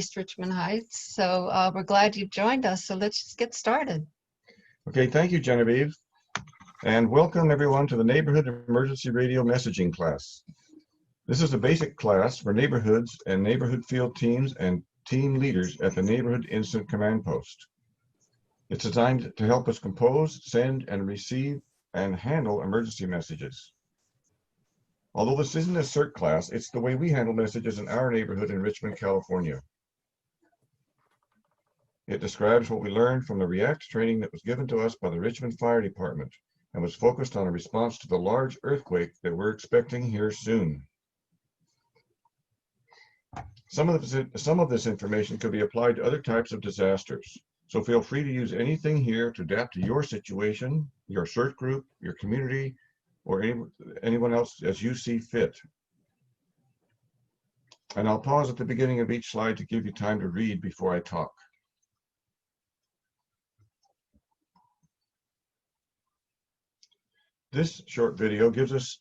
East Richmond Heights. So we're glad you've joined us. So let's just get started. Okay, thank you, Genevieve. And welcome everyone to the Neighborhood Emergency Radio Messaging class. This is a basic class for neighborhoods and neighborhood field teams and team leaders at the Neighborhood Incident Command Post. It's designed to help us compose, send, and receive and handle emergency messages. Although this isn't a CERT class, it's the way we handle messages in our neighborhood in Richmond, California. It describes what we learned from the REACT training that was given to us by the Richmond Fire Department and was focused on a response to the large earthquake that we're expecting here soon. Some of this information could be applied to other types of disasters, so feel free to use anything here to adapt to your situation, your CERT group, your community, or anyone else as you see fit. And I'll pause at the beginning of each slide to give you time to read before I talk. This short video gives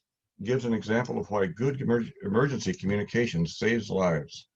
an example of why good emergency communications saves lives.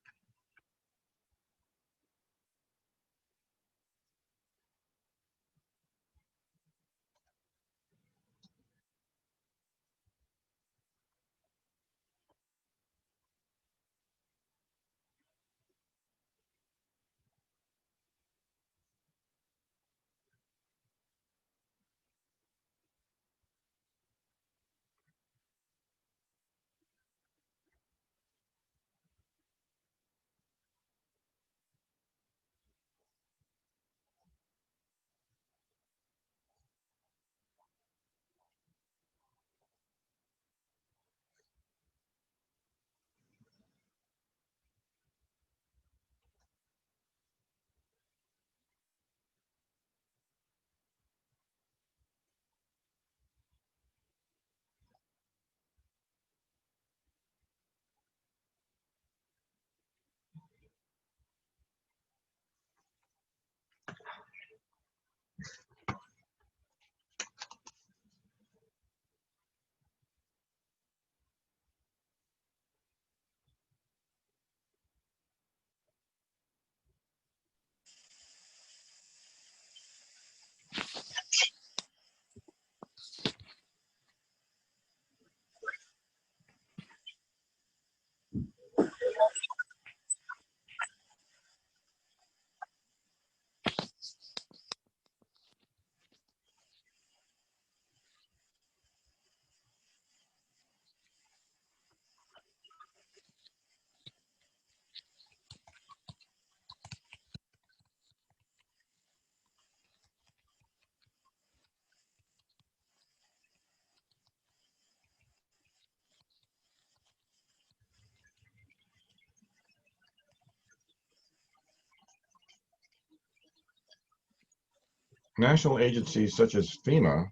National agencies such as FEMA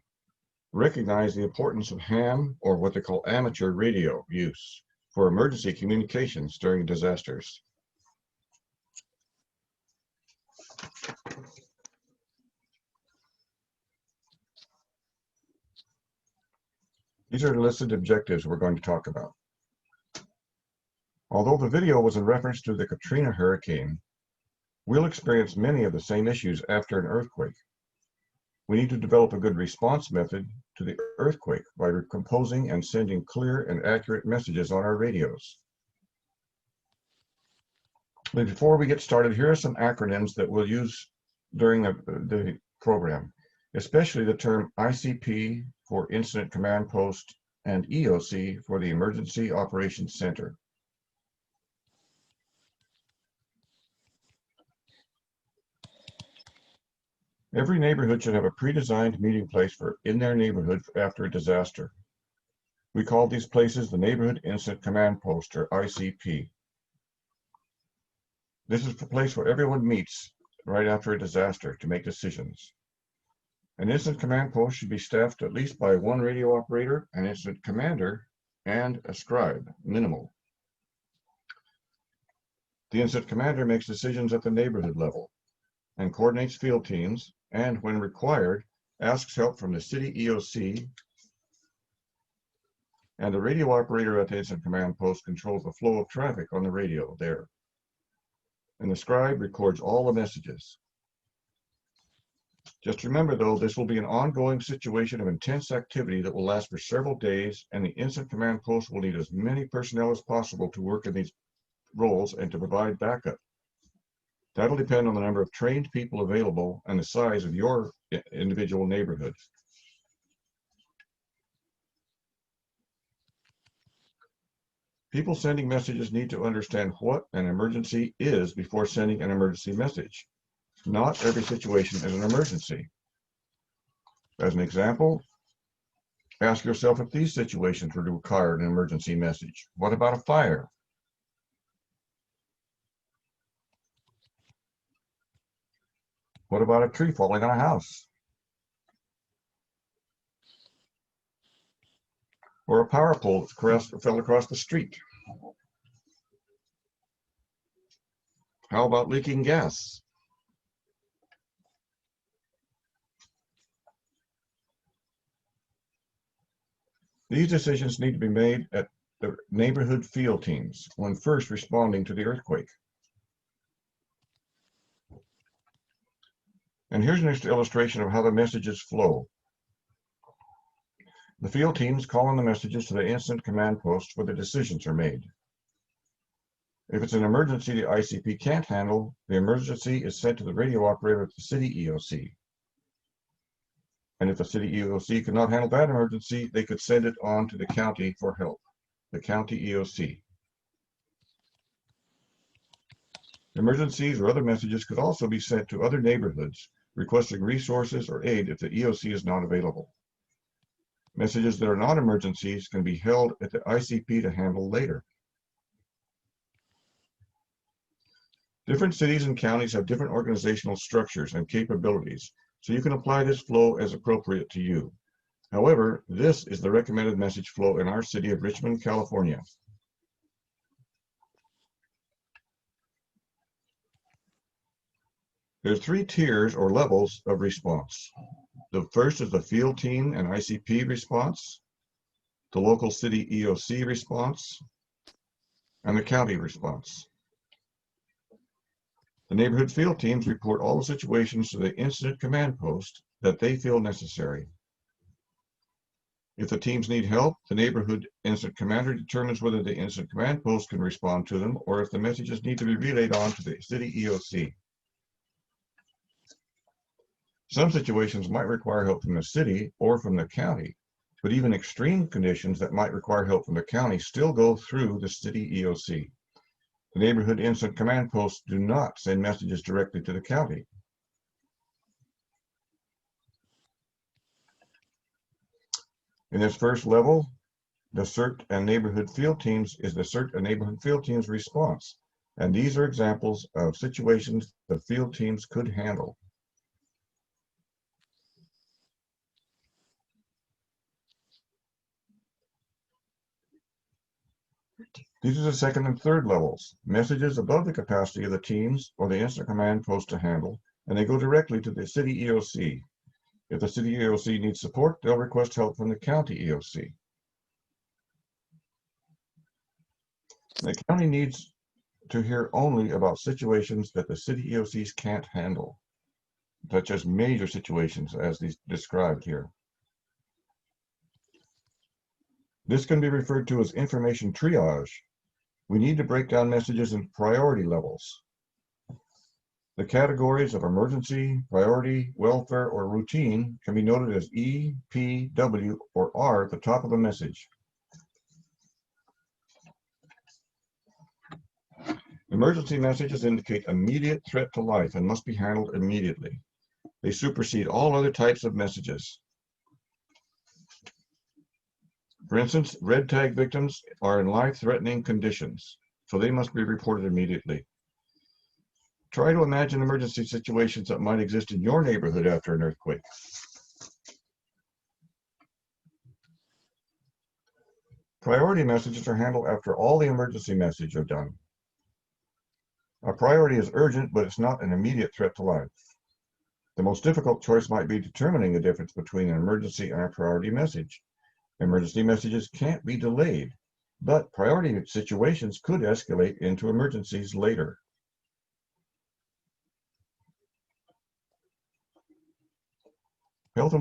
recognize the importance of ham, or what they call amateur radio use, for emergency communications during disasters. These are the listed objectives we're going to talk about. Although the video was in reference to the Katrina hurricane, we'll experience many of the same issues after an earthquake. We need to develop a good response method to the earthquake by composing and sending clear and accurate messages on our radios. But before we get started, here are some acronyms that we'll use during the program, especially the term ICP for Incident Command Post and EOC for the Emergency Operations Center. Every neighborhood should have a pre-designed meeting place in their neighborhood after a disaster. We call these places the Neighborhood Incident Command Post, or ICP. This is the place where everyone meets right after a disaster to make decisions. An incident command post should be staffed at least by one radio operator, an incident commander, and a scribe, minimal. The incident commander makes decisions at the neighborhood level and coordinates field teams, and when required, asks help from the city EOC, and the radio operator at the incident command post controls the flow of traffic on the radio there. and the scribe records all the messages. Just remember, though, this will be an ongoing situation of intense activity that will last for several days, and the incident command post will need as many personnel as possible to work in these roles and to provide backup. That'll depend on the number of trained people available and the size of your individual neighborhood. People sending messages need to understand what an emergency is before sending an emergency message. Not every situation is an emergency. As an example, ask yourself if these situations would require an emergency message. What about a fire? What about a tree falling on a house? Or a power pole that fell across the street? How about leaking gas? These decisions need to be made at the neighborhood field teams when first responding to the earthquake. And here's an illustration of how the messages flow. The field teams call on the messages to the incident command post where the decisions are made. If it's an emergency the ICP can't handle, the emergency is sent to the radio operator at the city EOC. And if the city EOC cannot handle that emergency, they could send it on to the county for help, the county EOC. Emergencies or other messages could also be sent to other neighborhoods requesting resources or aid if the EOC is not available. Messages that are not emergencies can be held at the ICP to handle later. Different cities and counties have different organizational structures and capabilities, so you can apply this flow as appropriate to you. However, this is the recommended message flow in our city of Richmond, California. There are 3 tiers or levels of response. The first is the field team and ICP response, the local city EOC response, and the county response. The neighborhood field teams report all the situations to the incident command post that they feel necessary. If the teams need help, the neighborhood incident commander determines whether the incident command post can respond to them or if the messages need to be relayed on to the city EOC. Some situations might require help from the city or from the county, but even extreme conditions that might require help from the county still go through the city EOC. The neighborhood incident command posts do not send messages directly to the county. In this first level, the CERT and neighborhood field teams is the CERT and neighborhood field teams response, and these are examples of situations the field teams could handle. These are the second and third levels, messages above the capacity of the teams or the incident command post to handle, and they go directly to the city EOC. If the city EOC needs support, they'll request help from the county EOC. The county needs to hear only about situations that the city EOCs can't handle, such as major situations as these described here. This can be referred to as information triage. We need to break down messages into priority levels. The categories of emergency, priority, welfare, or routine can be noted as E, P, W, or R at the top of the message. Emergency messages indicate immediate threat to life and must be handled immediately. They supersede all other types of messages. For instance, red tag victims are in life-threatening conditions, so they must be reported immediately. Try to imagine emergency situations that might exist in your neighborhood after an earthquake. Priority messages are handled after all the emergency messages are done. A priority is urgent, but it's not an immediate threat to life. The most difficult choice might be determining the difference between an emergency and a priority message. Emergency messages can't be delayed, but priority situations could escalate into emergencies later. Health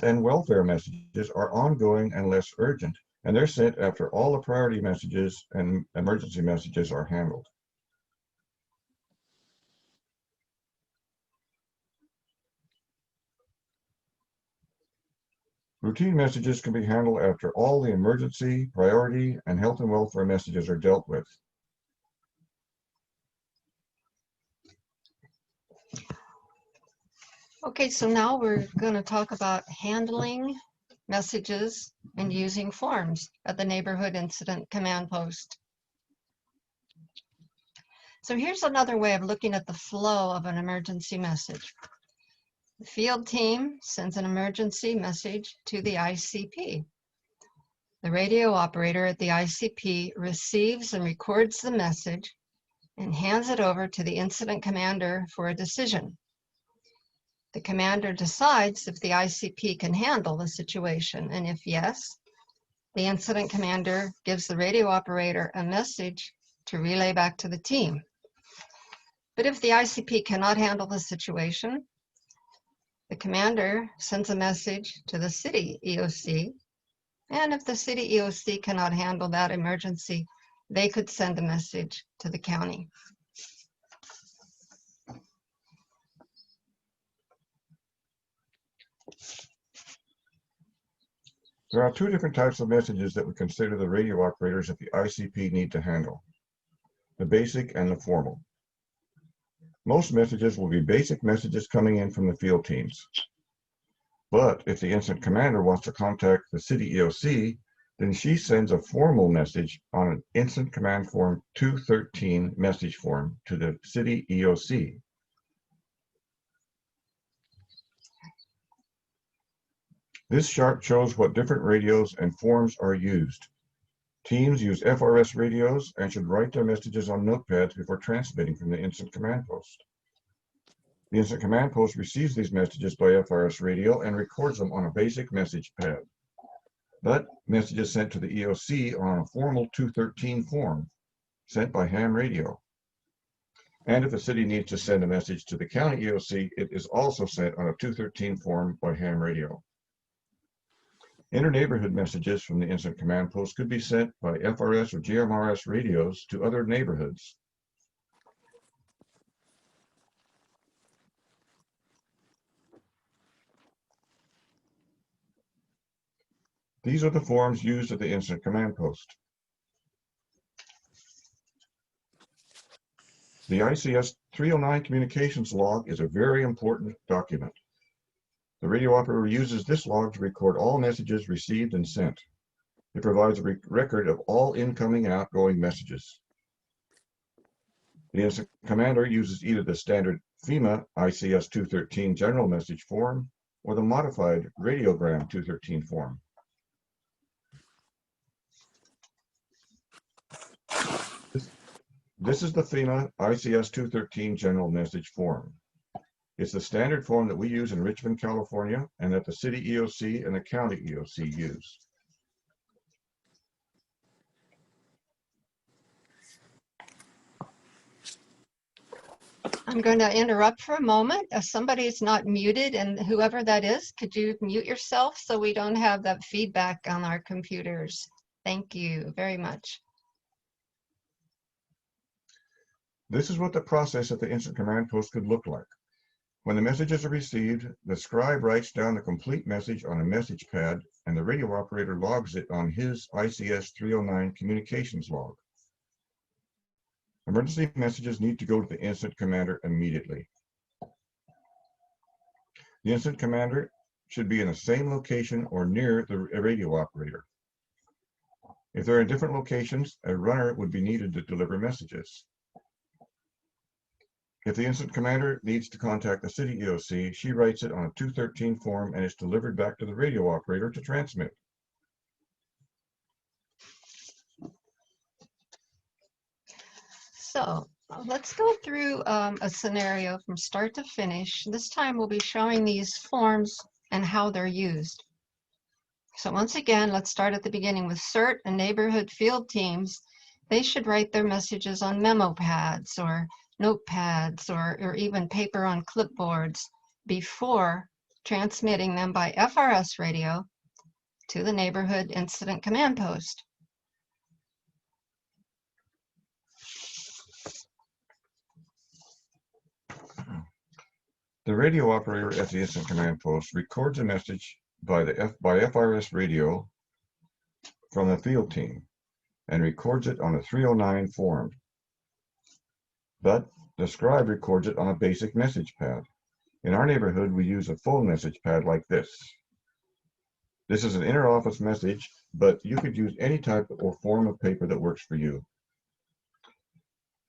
and welfare messages are ongoing and less urgent, and they're sent after all the priority messages and emergency messages are handled. Routine messages can be handled after all the emergency, priority, and health and welfare messages are dealt with. Okay, so now we're going to talk about handling messages and using forms at the Neighborhood Incident Command Post. So here's another way of looking at the flow of an emergency message. The field team sends an emergency message to the ICP. The radio operator at the ICP receives and records the message and hands it over to the incident commander for a decision. The commander decides if the ICP can handle the situation, and if yes, the incident commander gives the radio operator a message to relay back to the team. But if the ICP cannot handle the situation, the commander sends a message to the city EOC, and if the city EOC cannot handle that emergency, they could send a message to the county. There are two different types of messages that we consider the radio operators at the ICP need to handle: the basic and the formal. Most messages will be basic messages coming in from the field teams. But if the incident commander wants to contact the city EOC, then she sends a formal message on an Incident Command Form 213 message form to the city EOC. This chart shows what different radios and forms are used. Teams use FRS radios and should write their messages on notepads before transmitting from the Incident Command Post. The Incident Command Post receives these messages by FRS radio and records them on a basic message pad. But messages sent to the EOC are on a formal 213 form sent by ham radio. And if the city needs to send a message to the county EOC, it is also sent on a 213 form by ham radio. Inter-neighborhood messages from the Incident Command Post could be sent by FRS or GMRS radios to other neighborhoods. These are the forms used at the Incident Command Post. The ICS 309 communications log is a very important document. The radio operator uses this log to record all messages received and sent. It provides a record of all incoming and outgoing messages. The incident commander uses either the standard FEMA ICS 213 general message form or the modified radiogram 213 form. This is the FEMA ICS 213 general message form. It's the standard form that we use in Richmond, California, and that the city EOC and the county EOC use. I'm going to interrupt for a moment. If somebody is not muted, and whoever that is, could you mute yourself so we don't have that feedback on our computers? Thank you very much. This is what the process at the Incident Command Post could look like. When the messages are received, the scribe writes down the complete message on a message pad, and the radio operator logs it on his ICS 309 communications log. Emergency messages need to go to the incident commander immediately. The incident commander should be in the same location or near the radio operator. If they're in different locations, a runner would be needed to deliver messages. If the incident commander needs to contact the city EOC, she writes it on a 213 form and it's delivered back to the radio operator to transmit. So let's go through a scenario from start to finish. This time we'll be showing these forms and how they're used. So once again, let's start at the beginning with CERT and neighborhood field teams. They should write their messages on memo pads or notepads or even paper on clipboards before transmitting them by FRS radio to the neighborhood incident command post. The radio operator at the incident command post records a message by FRS radio from the field team and records it on a 309 form. But the scribe records it on a basic message pad. In our neighborhood, we use a full message pad like this. This is an inter-office message, but you could use any type or form of paper that works for you.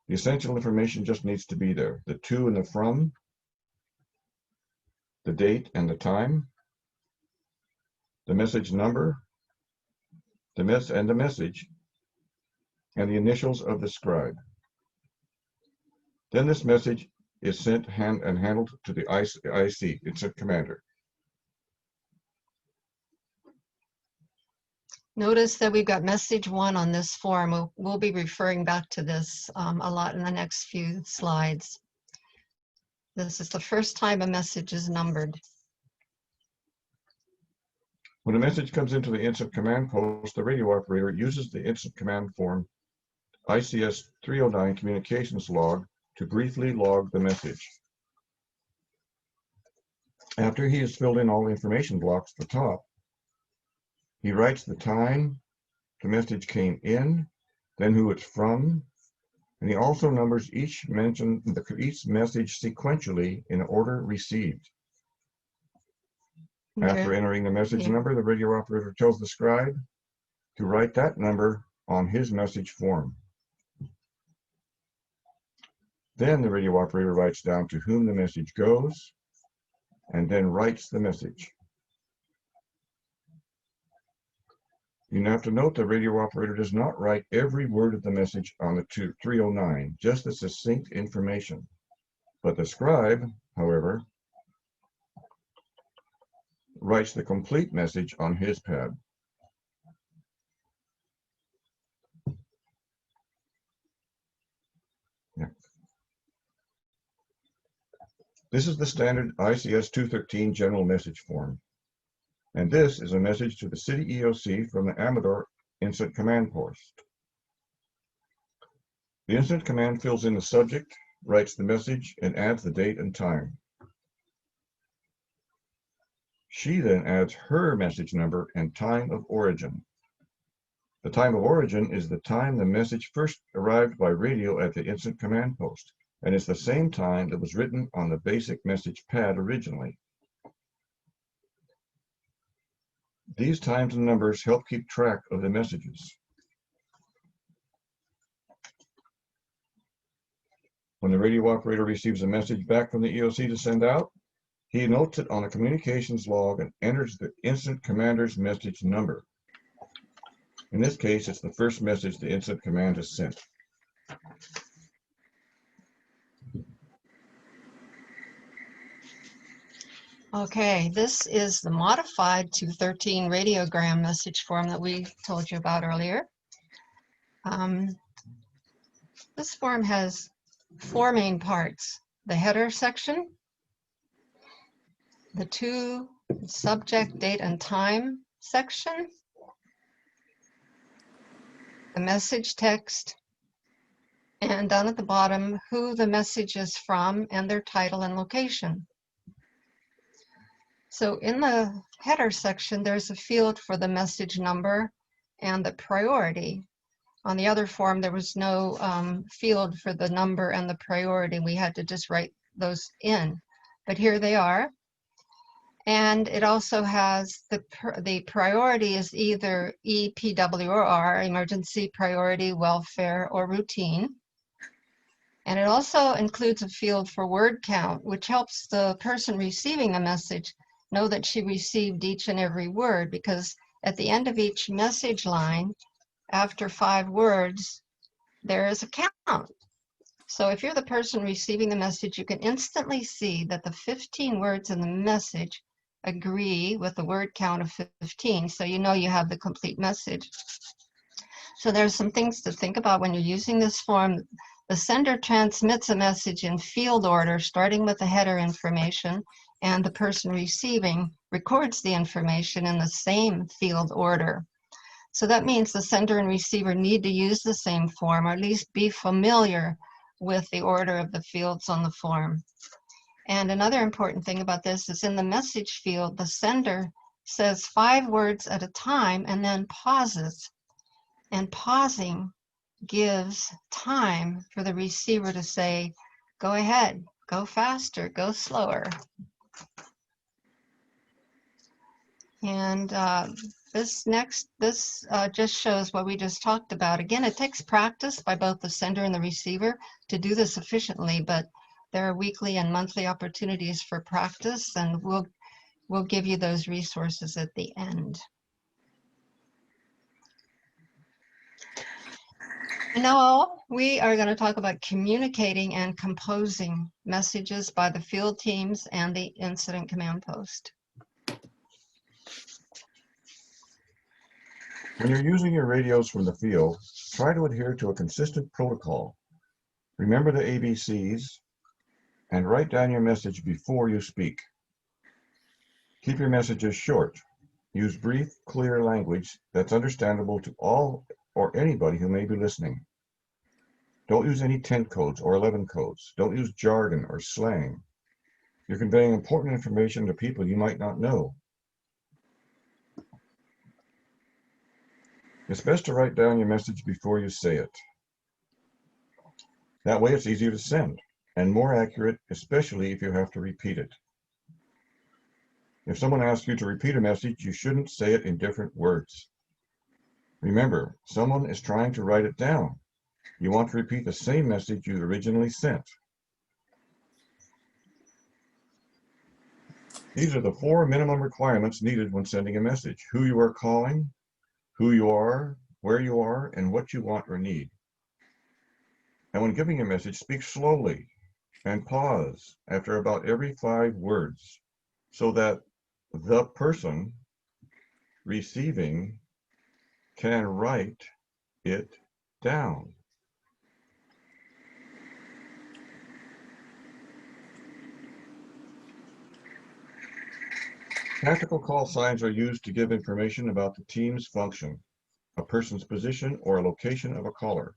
The essential information just needs to be there. The to and the from, the date and the time, the message number, the message, and the initials of the scribe. Then this message is sent and handled to the IC, incident commander. Notice that we've got message 1 on this form. We'll be referring back to this a lot in the next few slides. This is the first time a message is numbered. When a message comes into the incident command post, the radio operator uses the incident command form ICS 309 communications log to briefly log the message. After he has filled in all the information blocks at the top, he writes the time the message came in, then who it's from, and he also numbers each message sequentially in order received. After entering the message number, the radio operator tells the scribe to write that number on his message form. Then the radio operator writes down to whom the message goes, and then writes the message. You have to note the radio operator does not write every word of the message on the 309, just the succinct information. But the scribe, however, writes the complete message on his pad. This is the standard ICS 213 general message form. And this is a message to the city EOC from the Amador Incident Command Post. The Incident Command fills in the subject, writes the message, and adds the date and time. She then adds her message number and time of origin. The time of origin is the time the message first arrived by radio at the Incident Command Post, and it's the same time that was written on the basic message pad originally. These times and numbers help keep track of the messages. When the radio operator receives a message back from the EOC to send out, he notes it on a communications log and enters the incident commander's message number. In this case, it's the first message the incident command has sent. Okay, this is the modified 213 radiogram message form that we told you about earlier. This form has 4 main parts: the header section, the to subject, date, and time section, the message text, and down at the bottom, who the message is from and their title and location. So in the header section, there's a field for the message number and the priority. On the other form, there was no field for the number and the priority. We had to just write those in, but here they are. And it also has the priority is either EPW or R, emergency, priority, welfare, or routine. And it also includes a field for word count, which helps the person receiving the message know that she received each and every word, because at the end of each message line, after 5 words, there is a count. So if you're the person receiving the message, you can instantly see that the 15 words in the message agree with the word count of 15, so you know you have the complete message. So there's some things to think about when you're using this form. The sender transmits a message in field order, starting with the header information, and the person receiving records the information in the same field order. So that means the sender and receiver need to use the same form, or at least be familiar with the order of the fields on the form. And another important thing about this is in the message field, the sender says 5 words at a time and then pauses. And pausing gives time for the receiver to say, go ahead, go faster, go slower. And this just shows what we just talked about. Again, it takes practice by both the sender and the receiver to do this efficiently, but there are weekly and monthly opportunities for practice, and we'll give you those resources at the end. And now we are going to talk about communicating and composing messages by the field teams and the incident command post. When you're using your radios from the field, try to adhere to a consistent protocol. Remember the ABCs and write down your message before you speak. Keep your messages short. Use brief, clear language that's understandable to all or anybody who may be listening. Don't use any 10 codes or 11 codes. Don't use jargon or slang. You're conveying important information to people you might not know. It's best to write down your message before you say it. That way it's easier to send and more accurate, especially if you have to repeat it. If someone asks you to repeat a message, you shouldn't say it in different words. Remember, someone is trying to write it down. You want to repeat the same message you originally sent. These are the 4 minimum requirements needed when sending a message: who you are calling, who you are, where you are, and what you want or need. And when giving a message, speak slowly and pause after about every 5 words so that the person receiving can write it down. Tactical call signs are used to give information about the team's function, a person's position, or a location of a caller.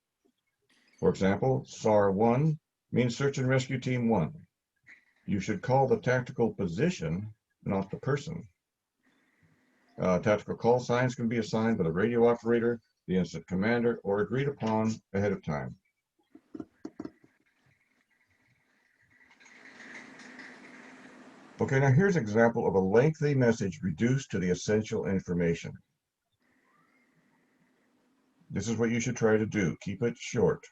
For example, SAR 1 means Search and Rescue Team 1. You should call the tactical position, not the person. Tactical call signs can be assigned by the radio operator, the incident commander, or agreed upon ahead of time. Okay, now here's an example of a lengthy message reduced to the essential information. This is what you should try to do. Keep it short.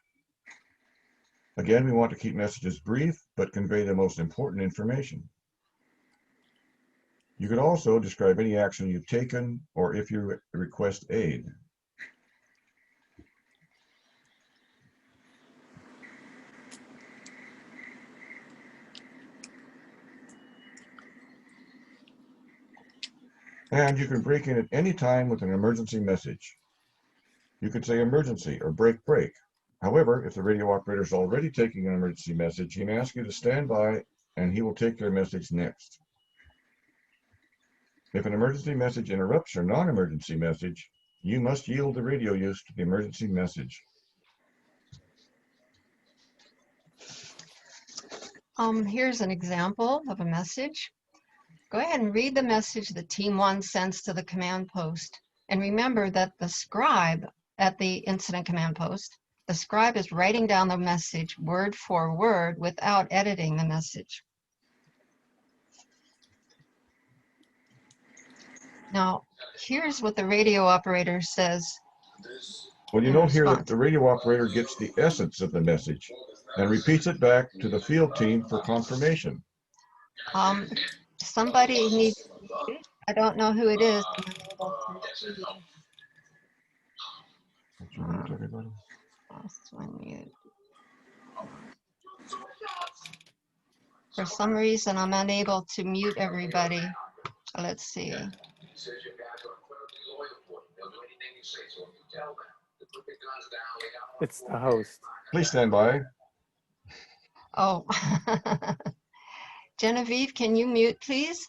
Again, we want to keep messages brief, but convey the most important information. You could also describe any action you've taken or if you request aid. And you can break in at any time with an emergency message. You could say emergency or break. However, if the radio operator is already taking an emergency message, he may ask you to stand by and he will take your message next. If an emergency message interrupts your non-emergency message, you must yield the radio use to the emergency message. Here's an example of a message. Go ahead and read the message that Team 1 sends to the command post. And remember that the scribe at the incident command post, the scribe is writing down the message word for word without editing the message. Now, here's what the radio operator says. Well, you note here that the radio operator gets the essence of the message and repeats it back to the field team for confirmation. Somebody needs, I don't know who it is. For some reason, I'm unable to mute everybody. Let's see. It's the host. Please stand by. Oh. Genevieve, can you mute, please?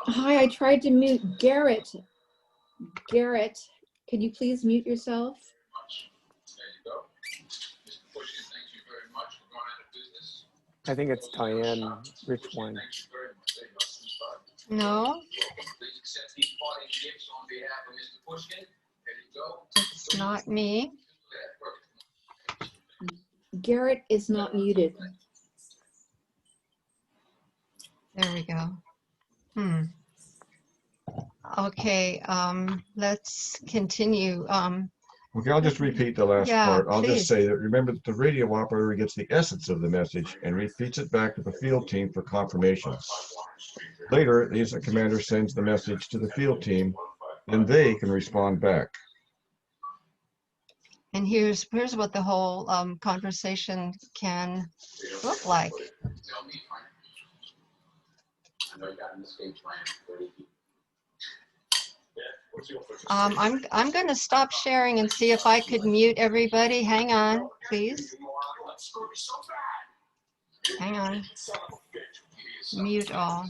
Hi, I tried to mute Garrett. Garrett, can you please mute yourself? I think it's Diane Richwine. No. It's not me. Garrett is not muted. There we go. Okay, let's continue. Okay, I'll just repeat the last Yeah, part. I'll please. just say that remember that the radio operator gets the essence of the message and repeats it back to the field team for confirmation. Later, the incident commander sends the message to the field team, and they can respond back. And here's what the whole conversation can look like. I'm going to stop sharing and see if I could mute everybody. Hang on, please. Hang on. Mute all.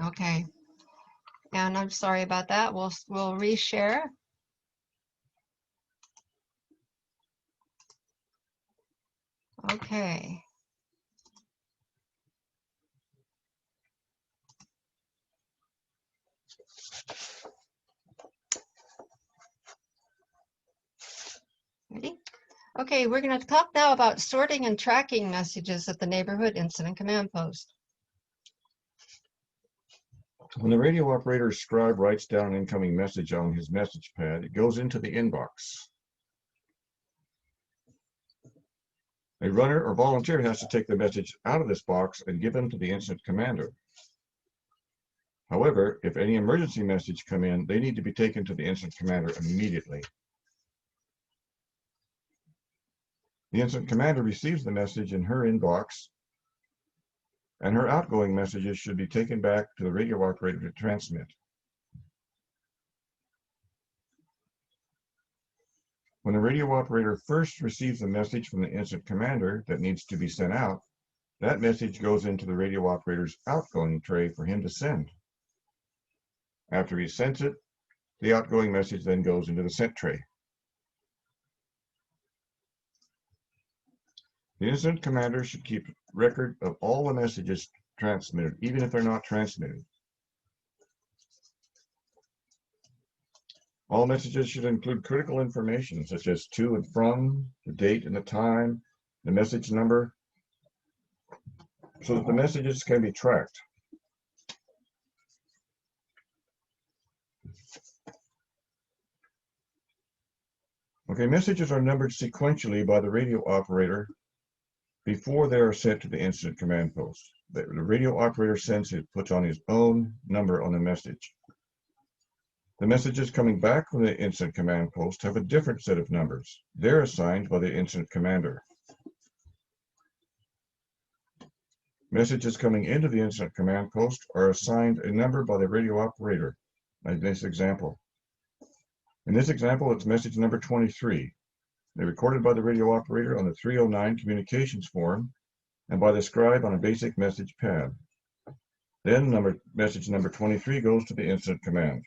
Okay. And I'm sorry about that. We'll reshare. Okay. Ready? Okay, we're going to talk now about sorting and tracking messages at the Neighborhood Incident Command Post. When the radio operator's scribe writes down an incoming message on his message pad, it goes into the inbox. A runner or volunteer has to take the message out of this box and give them to the incident commander. However, if any emergency message come in, they need to be taken to the incident commander immediately. The incident commander receives the message in her inbox, and her outgoing messages should be taken back to the radio operator to transmit. When the radio operator first receives a message from the incident commander that needs to be sent out, that message goes into the radio operator's outgoing tray for him to send. After he sends it, the outgoing message then goes into the sent tray. The incident commander should keep record of all the messages transmitted, even if they're not transmitted. All messages should include critical information such as to and from, the date and the time, the message number, so that the messages can be tracked. Okay, messages are numbered sequentially by the radio operator before they are sent to the incident command post. The radio operator sends it, puts on his own number on the message. The messages coming back from the incident command post have a different set of numbers. They're assigned by the incident commander. Messages coming into the incident command post are assigned a number by the radio operator, like this example. In this example, it's message number 23. They're recorded by the radio operator on the 309 communications form and by the scribe on a basic message pad. Then message number 23 goes to the incident command.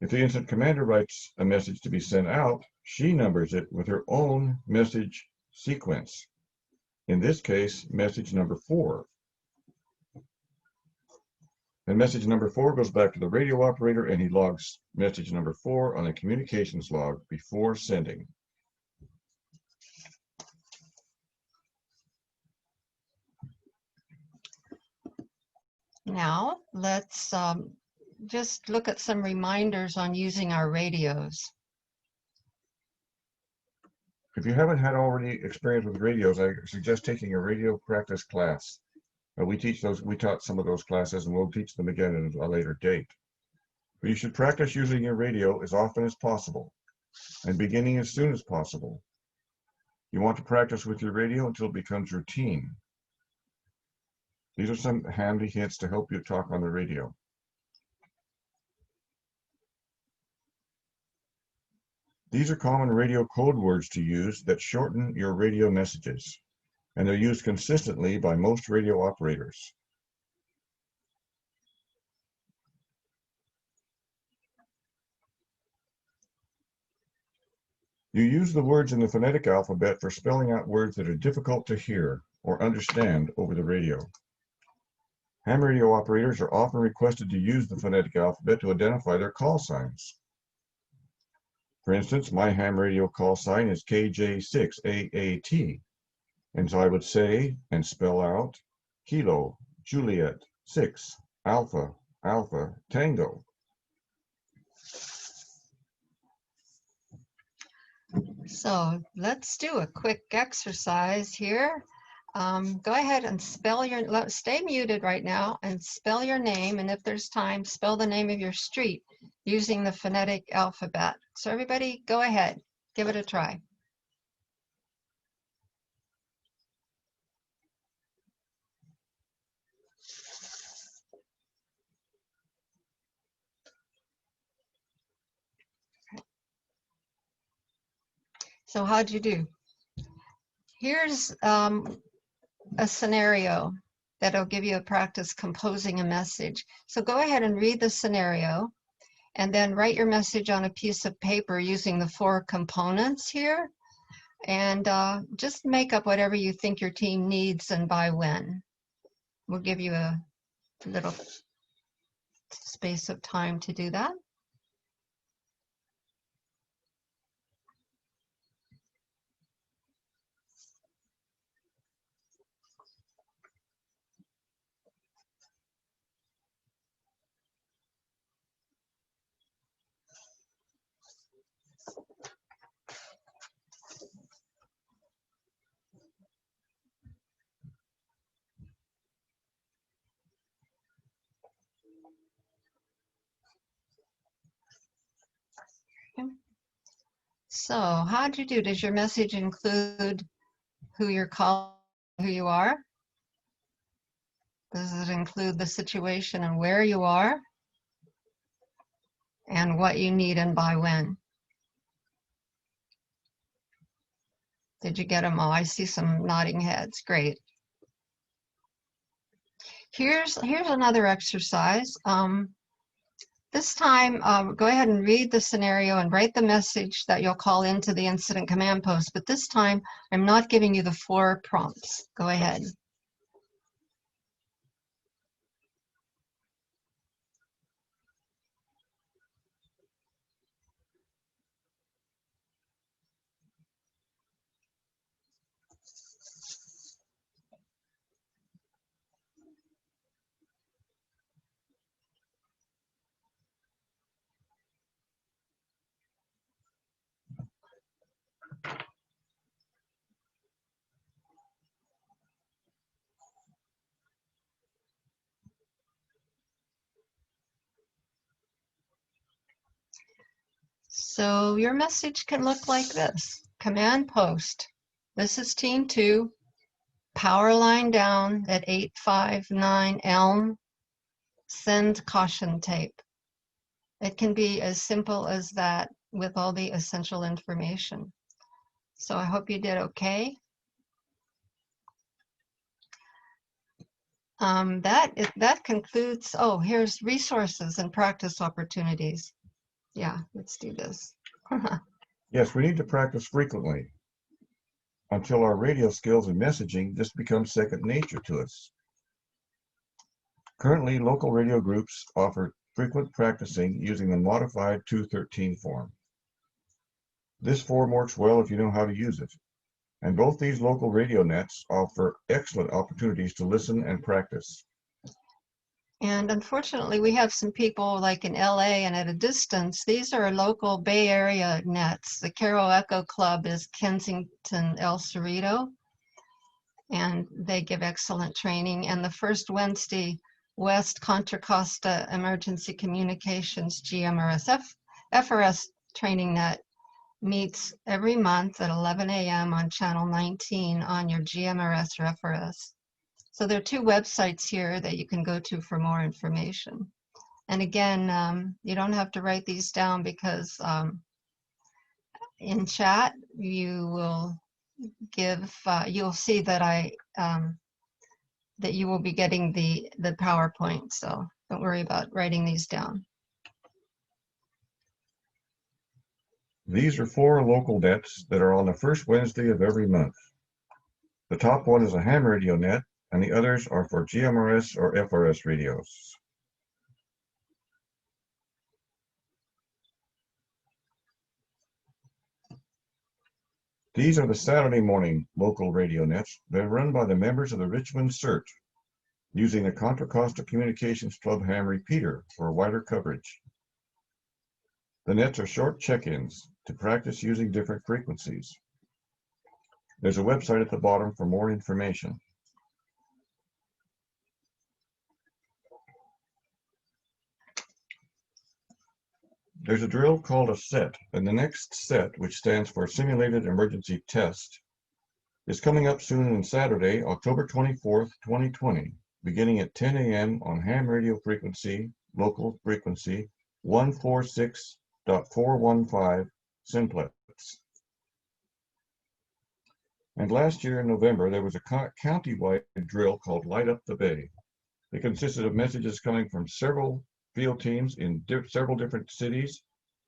If the incident commander writes a message to be sent out, she numbers it with her own message sequence. In this case, message number 4. And message number 4 goes back to the radio operator, and he logs message number 4 on a communications log before sending. Now, let's just look at some reminders on using our radios. If you haven't had already experience with radios, I suggest taking a radio practice class. We taught some of those classes, and we'll teach them again at a later date. But you should practice using your radio as often as possible and beginning as soon as possible. You want to practice with your radio until it becomes routine. These are some handy hints to help you talk on the radio. These are common radio code words to use that shorten your radio messages, and they're used consistently by most radio operators. You use the words in the phonetic alphabet for spelling out words that are difficult to hear or understand over the radio. Ham radio operators are often requested to use the phonetic alphabet to identify their call signs. For instance, my ham radio call sign is KJ6AAT, and so I would say and spell out Kilo, Juliet, 6, Alpha, Alpha, Tango. So let's do a quick exercise here. Go ahead and spell stay muted right now and spell your name. And if there's time, spell the name of your street using the phonetic alphabet. So everybody go ahead, give it a try. So how'd you do? Here's a scenario that'll give you a practice composing a message. So go ahead and read the scenario and then write your message on a piece of paper using the 4 components here, and just make up whatever you think your team needs and by when. We'll give you a little space of time to do that. So how'd you do? Does your message include who you're calling, who you are? Does it include the situation and where you are? And what you need and by when? Did you get them all? I see some nodding heads. Great. Here's another exercise. This time, go ahead and read the scenario and write the message that you'll call into the incident command post. But this time, I'm not giving you the 4 prompts. Go ahead. So your message can look like this. Command post. This is team 2. Power line down at 859 Elm. Send caution tape. It can be as simple as that with all the essential information. So I hope you did okay. That concludes, oh, here's resources and practice opportunities. Yeah, let's do this. Yes, we need to practice frequently until our radio skills and messaging just become second nature to us. Currently, local radio groups offer frequent practicing using the modified 213 form. This form works well if you know how to use it, and both these local radio nets offer excellent opportunities to listen and practice. And unfortunately, we have some people like in LA and at a distance. These are local Bay Area nets. The Caro Echo Club is Kensington, El Cerrito, and they give excellent training. And the first Wednesday, West Contra Costa Emergency Communications GMRS FRS training net meets every month at 11 a.m. on channel 19 on your GMRS or FRS. So there are 2 websites here that you can go to for more information. And again, you don't have to write these down because in chat, you will give, you'll see that that you will be getting the PowerPoint. So don't worry about writing these down. These are 4 local nets that are on the first Wednesday of every month. The top one is a ham radio net, and the others are for GMRS or FRS radios. These are the Saturday morning local radio nets that are run by the members of the Richmond CERT, using the Contra Costa Communications Club ham repeater for wider coverage. The nets are short check-ins to practice using different frequencies. There's a website at the bottom for more information. There's a drill called a set, and the next set, which stands for Simulated Emergency Test, is coming up soon on Saturday, October 24th, 2020, beginning at 10 a.m. on ham radio frequency, local frequency 146.415 simplex. And last year in November, there was a county-wide drill called Light Up the Bay. It consisted of messages coming from several field teams in several different cities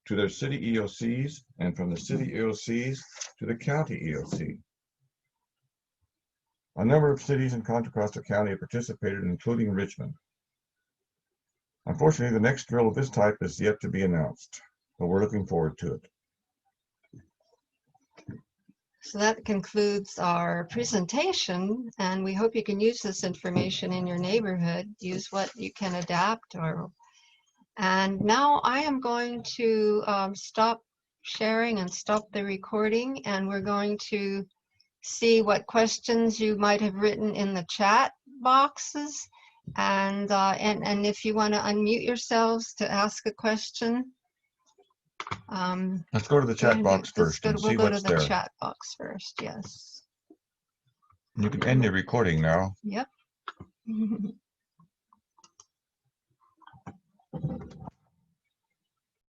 to their city EOCs, and from the city EOCs to the county EOC. A number of cities in Contra Costa County have participated, including Richmond. Unfortunately, the next drill of this type is yet to be announced, but we're looking forward to it. So that concludes our presentation, and we hope you can use this information in your neighborhood. Use what you can adapt. And now I am going to stop sharing and stop the recording, and we're going to see what questions you might have written in the chat boxes. And if you want to unmute yourselves to ask a question. Let's go to the chat box first and see We'll go to what's the there. chat box first, yes. You can end the recording now. Yep.